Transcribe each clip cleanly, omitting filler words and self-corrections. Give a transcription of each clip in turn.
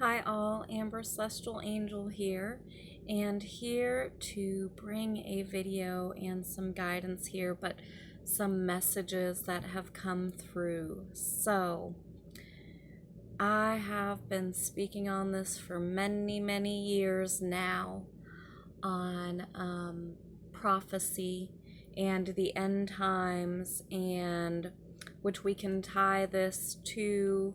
Hi all, Amber Celestial Angel here, and here to bring a video and some guidance here, but some messages that have come through. So, I have been speaking on this for many years now on prophecy and the end times, and which we can tie this to.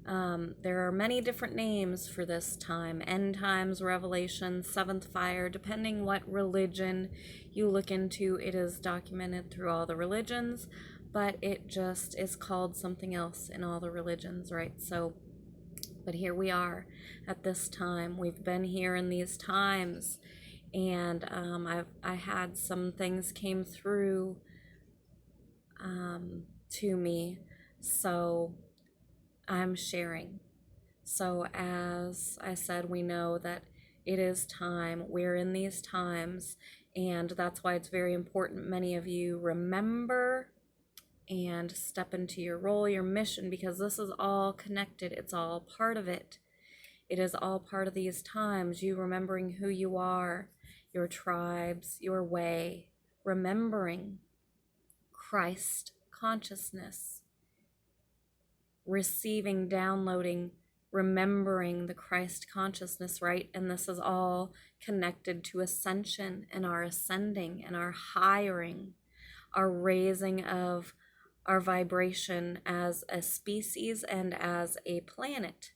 There are many different names for this time: end times, revelation, seventh fire. Depending what religion you look into, it is documented through all the religions, but it just is called something else in all the religions, right? So, but here we are at this time. We've been here in these times, and I had some things came through to me, so I'm sharing. So, as I said, we know that it is time. We're in these times, and that's why it's very important many of you remember and step into your role, your mission, because this is all connected. It's all part of it. It is all part of these times. You remembering who you are, your tribes, your way, remembering Christ consciousness, receiving, downloading, remembering the Christ consciousness, right? And this is all connected to ascension and our ascending and our hiring, our raising of our vibration as a species and as a planet.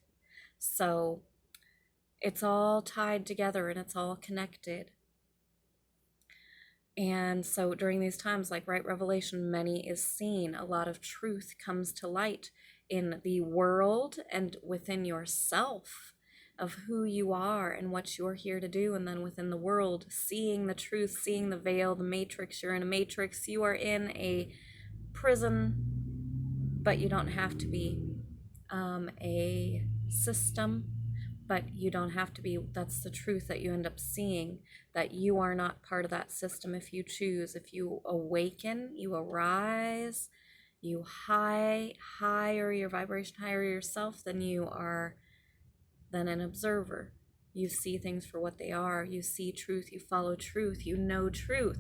So it's all tied together and it's all connected. And so during these times, like right, revelation, many is seen. A lot of truth comes to light in the world and within yourself of who you are and what you're here to do. And then within the world, seeing the truth, seeing the veil, the matrix. You're in a matrix. You are in a prison, but you don't have to be a system, but you don't have to be. That's the truth that you end up seeing, that you are not part of that system if you choose. If you awaken, you arise, you higher your vibration, higher yourself, then you are then an observer. You see things for what they are. You see truth, you follow truth, you know truth.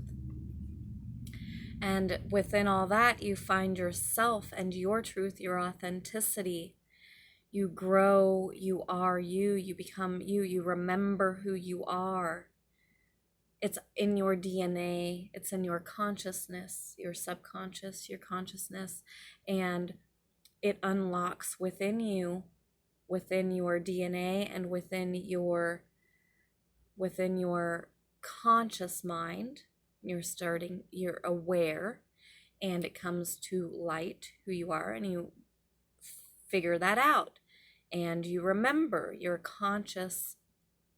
And within all that, you find yourself and your truth, your authenticity. You grow, you are you, you become you, you remember who you are. It's in your DNA, it's in your consciousness, your subconscious, your consciousness, and it unlocks within you, within your DNA and within your conscious mind. You're aware, and it comes to light who you are, and you figure that out, and you remember your conscious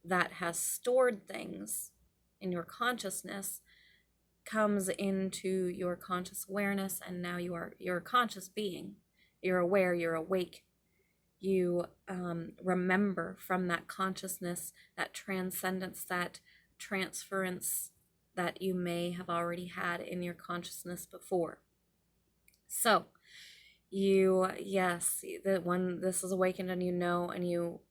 that has stored things in your consciousness comes into your conscious awareness, and now you're a conscious being. You're aware, you're awake. You remember from that consciousness, that transcendence, that transference that you may have already had in your consciousness before. So when this is awakened and you know, and you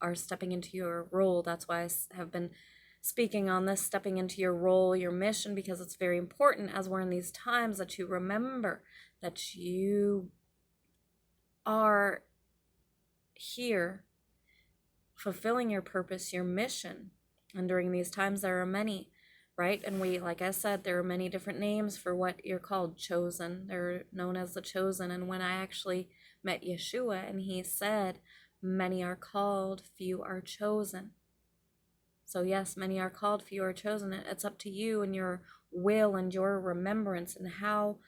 are stepping into your role, that's why I have been speaking on this, stepping into your role, your mission, because it's very important as we're in these times that you remember that you are here fulfilling your purpose, your mission. And during these times there are many, right? And like I said, there are many different names for what you're called. Chosen, they're known as the chosen. And when I actually met Yeshua, and he said, many are called, few are chosen. So yes, many are called, few are chosen. It's up to you and your will and your remembrance and how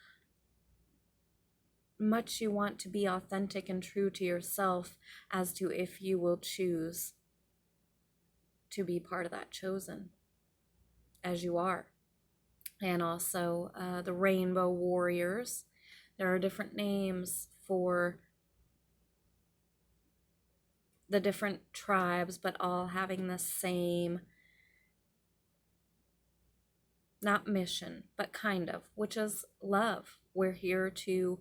much you want to be authentic and true to yourself as to if you will choose to be part of that chosen as you are. And also the rainbow warriors. There are different names for the different tribes, but all having the same, not mission, but kind of, which is love. We're here to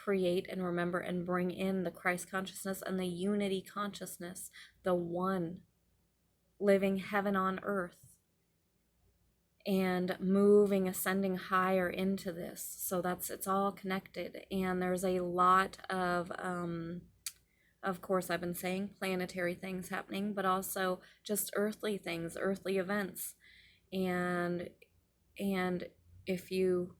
create and remember and bring in the Christ consciousness and the unity consciousness, the one living heaven on earth, and moving, ascending higher into this. So it's all connected. And there's a lot of course, I've been saying planetary things happening, but also just earthly things, earthly events. And if you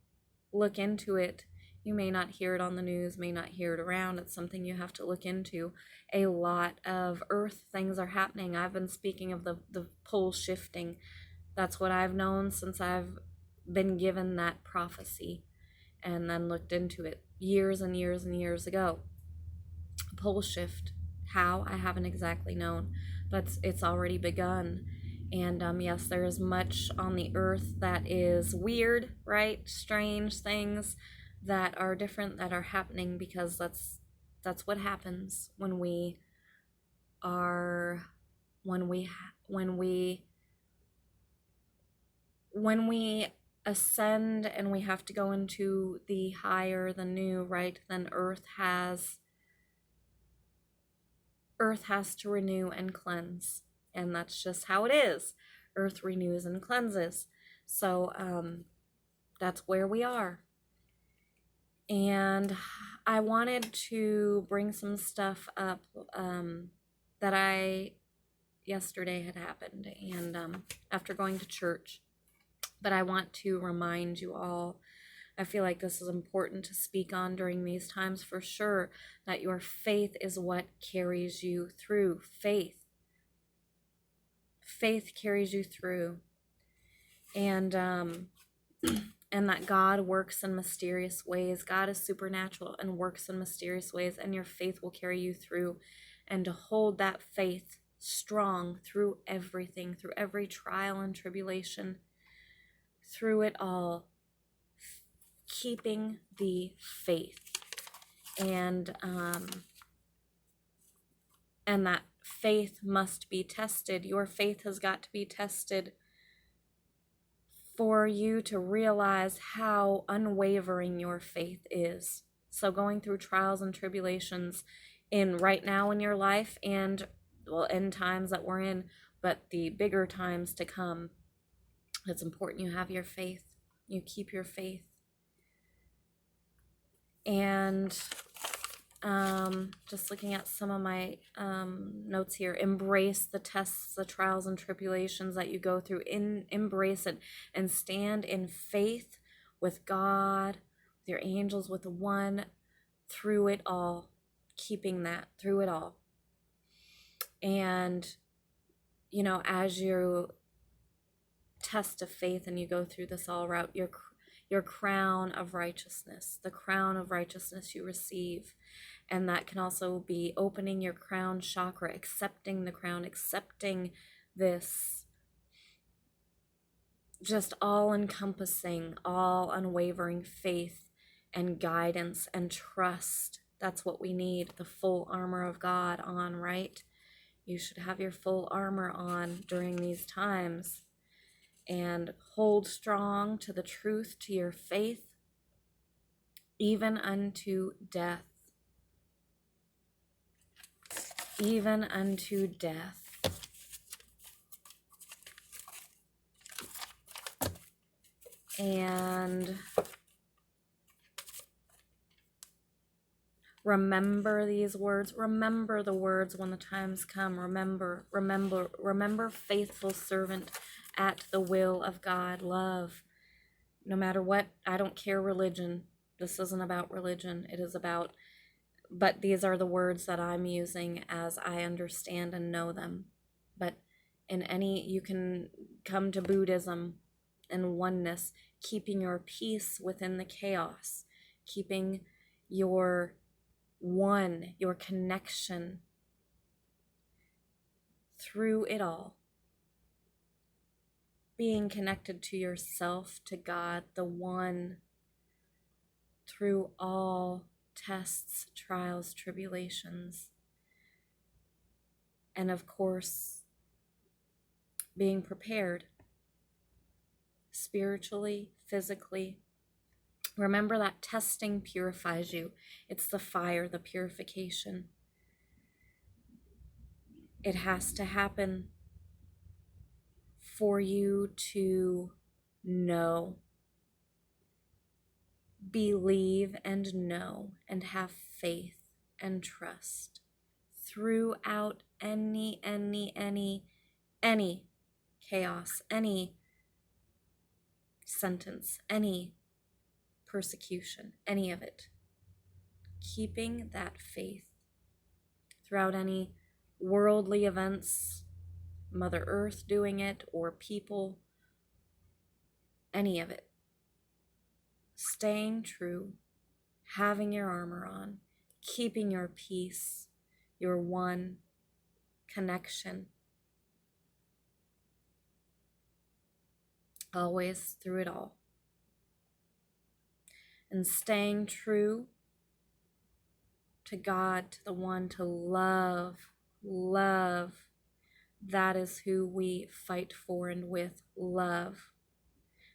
look into it, you may not hear it on the news, may not hear it around. It's something you have to look into. A lot of earth things are happening. I've been speaking of the pole shifting. That's what I've known since I've been given that prophecy and then looked into it years and years and years ago. Pole shift. How? I haven't exactly known, but it's already begun. And yes, there is much on the earth that is weird, right? Strange things that are different, that are happening, because that's what happens when we are when we ascend and we have to go into the higher, the new, right? Then earth has to renew and cleanse, and that's just how it is. Earth renews and cleanses. So that's where we are. And I wanted to bring some stuff up that I yesterday had happened, and after going to church. But I want to remind you all, I feel like this is important to speak on during these times for sure, that your faith is what carries you through. Faith carries you through. And and that God works in mysterious ways. God is supernatural and works in mysterious ways, and your faith will carry you through. And to hold that faith strong through everything, through every trial and tribulation, through it all, keeping the faith. And that faith must be tested. Your faith has got to be tested for you to realize how unwavering your faith is. So going through trials and tribulations in right now in your life, and in times that we're in, but the bigger times to come, it's important you have your faith. You keep your faith. And just looking at some of my notes here, embrace the tests, the trials and tribulations that you go through. Embrace it and stand in faith with God, with your angels, with the one, through it all, keeping that through it all. And as you test of faith and you go through this all route, your crown of righteousness, the crown of righteousness you receive. And that can also be opening your crown chakra, accepting the crown, accepting this just all-encompassing, all unwavering faith and guidance and trust. That's what we need, the full armor of God on, right? You should have your full armor on during these times. And hold strong to the truth, to your faith, even unto death. Even unto death. And remember these words. Remember the words when the times come. Remember, faithful servant at the will of God. Love. No matter what, I don't care religion. This isn't about religion. It is about, but these are the words that I'm using as I understand and know them. But you can come to Buddhism and oneness, keeping your peace within the chaos, keeping your one, your connection through it all. Being connected to yourself, to God, the one, through all tests, trials, tribulations. And of course, being prepared spiritually, physically, Remember that testing purifies you. It's the fire, the purification. It has to happen for you to know, believe and know, and have faith and trust throughout any chaos, any sentence, any persecution, any of it. Keeping that faith throughout any worldly events, Mother Earth doing it, or people, any of it. Staying true, having your armor on, keeping your peace, your one connection, always through it all. And staying true to God, to the one to love. That is who we fight for and with, love.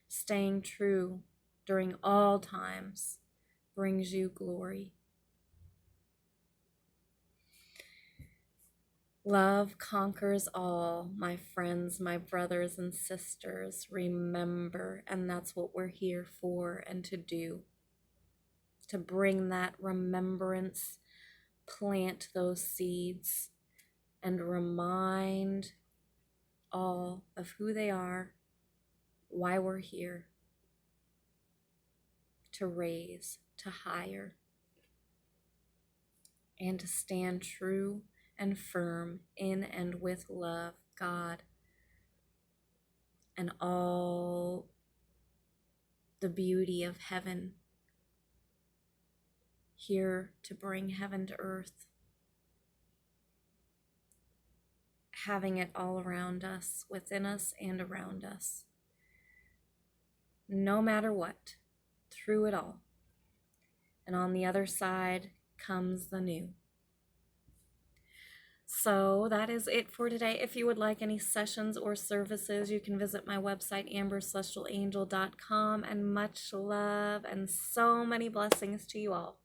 Staying true during all times brings you glory. Love conquers all, my friends, my brothers and sisters. Remember, and that's what we're here for and to do. To bring that remembrance, plant those seeds, and remind all of who they are, why we're here, to raise, to hire, and to stand true and firm in and with love, God, and all the beauty of heaven, here to bring heaven to earth, having it all around us, within us and around us. No matter what, through it all. And on the other side comes the new. So that is it for today. If you would like any sessions or services, you can visit my website, ambercelestialangel.com, and much love and so many blessings to you all.